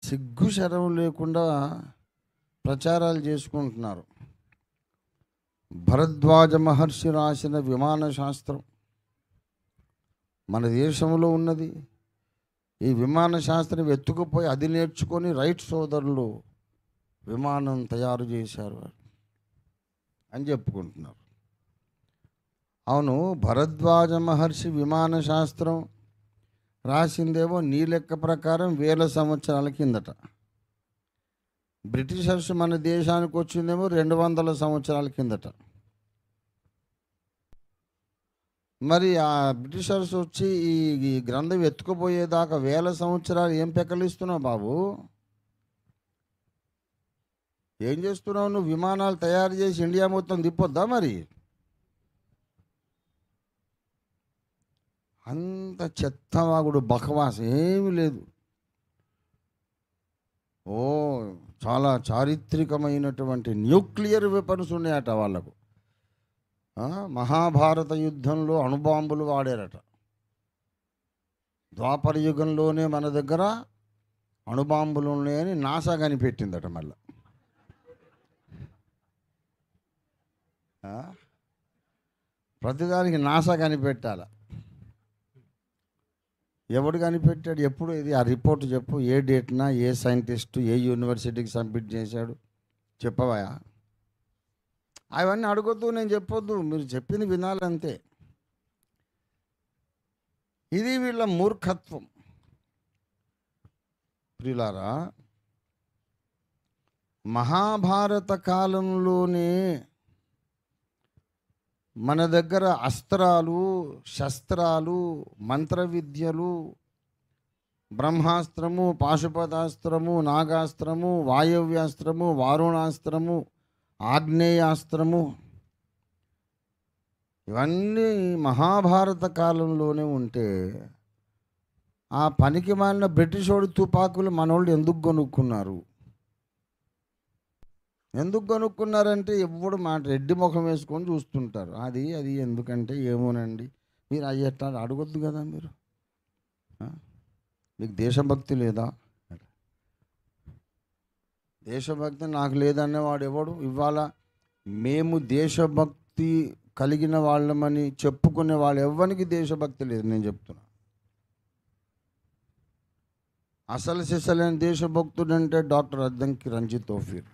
సిగ్గు శరం లేకుండా ప్రచారాలు చేసుకుంటున్నారు. భరద్వాజ మహర్షి రాసిన విమాన శాస్త్రం మన దేశంలో ఉన్నది. ఈ విమాన శాస్త్రం ఎత్తుకుపోయి అది నేర్చుకొని రైట్ సోదరులు విమానం తయారు చేశారు అని చెప్పుకుంటున్నారు. అవును, భరద్వాజ మహర్షి విమాన శాస్త్రం రాసిందేమో నీ లెక్క ప్రకారం 1000 సంవత్సరాల కిందట. బ్రిటిషర్స్ మన దేశానికి వచ్చిందేమో 200 సంవత్సరాల కిందట. మరి ఆ బ్రిటిషర్స్ వచ్చి ఈ గ్రంథం ఎత్తుకుపోయేదాకా 1000 సంవత్సరాలు ఏం పెకలిస్తున్నావు బాబు? ఏం చేస్తున్నావు నువ్వు? విమానాలు తయారు చేసి ఇండియా మొత్తం తిప్పొద్దా? మరి అంత చెత్తవాగుడు బకవాస్ ఏమీ లేదు. ఓ చాలా చారిత్రకమైనటువంటి న్యూక్లియర్ వెపన్స్ ఉన్నాయట వాళ్ళకు. మహాభారత యుద్ధంలో అణుబాంబులు వాడారట. ద్వాపర యుగంలోనే మన దగ్గర అణుబాంబులు ఉన్నాయని నాసా కనిపెట్టిందట. మళ్ళా ప్రతిదానికి నాసా కనిపెట్టాల. ఎవడు కనిపెట్టాడు? ఎప్పుడు? ఇది ఆ రిపోర్ట్ చెప్పు. ఏ డేట్నా, ఏ సైంటిస్టు, ఏ యూనివర్సిటీకి సబ్మిట్ చేశాడు చెప్పవా? అవన్నీ అడగొద్దు, నేను చెప్పొద్దు, మీరు చెప్పింది వినాలంతే. ఇది వీళ్ళ మూర్ఖత్వం. ప్రియులారా, మహాభారత కాలంలోనే మన దగ్గర అస్త్రాలు, శస్త్రాలు, మంత్ర విద్యలు, బ్రహ్మాస్త్రము, పాశుపతాస్త్రము, నాగాస్త్రము, వాయవ్యాస్త్రము, వారుణాస్త్రము, ఆగ్నేయాస్త్రము, ఇవన్నీ మహాభారత కాలంలోనే ఉంటే ఆ పనికి మాలిన బ్రిటిషోడి తుపాకులు మనోళ్ళు ఎందుకు కొనుక్కున్నారు? ఎందుకు కొనుక్కున్నారంటే ఎవడు మాట రెడ్డి ముఖం వేసుకొని చూస్తుంటారు. అది ఎందుకంటే ఏమోనండి. మీరు అయ్యట్లా అడగొద్దు కదా. మీరు మీకు దేశభక్తి లేదా? దేశభక్తి నాకు లేదనేవాడు ఎవడు? ఇవాళ మేము దేశభక్తి కలిగిన వాళ్ళమని చెప్పుకునే వాళ్ళు ఎవ్వరికి దేశభక్తి లేదు. నేను చెప్తున్నా, అసలు సిసలైన దేశభక్తుడు అంటే డాక్టర్ అద్దంకి రంజిత్ తోఫీర్.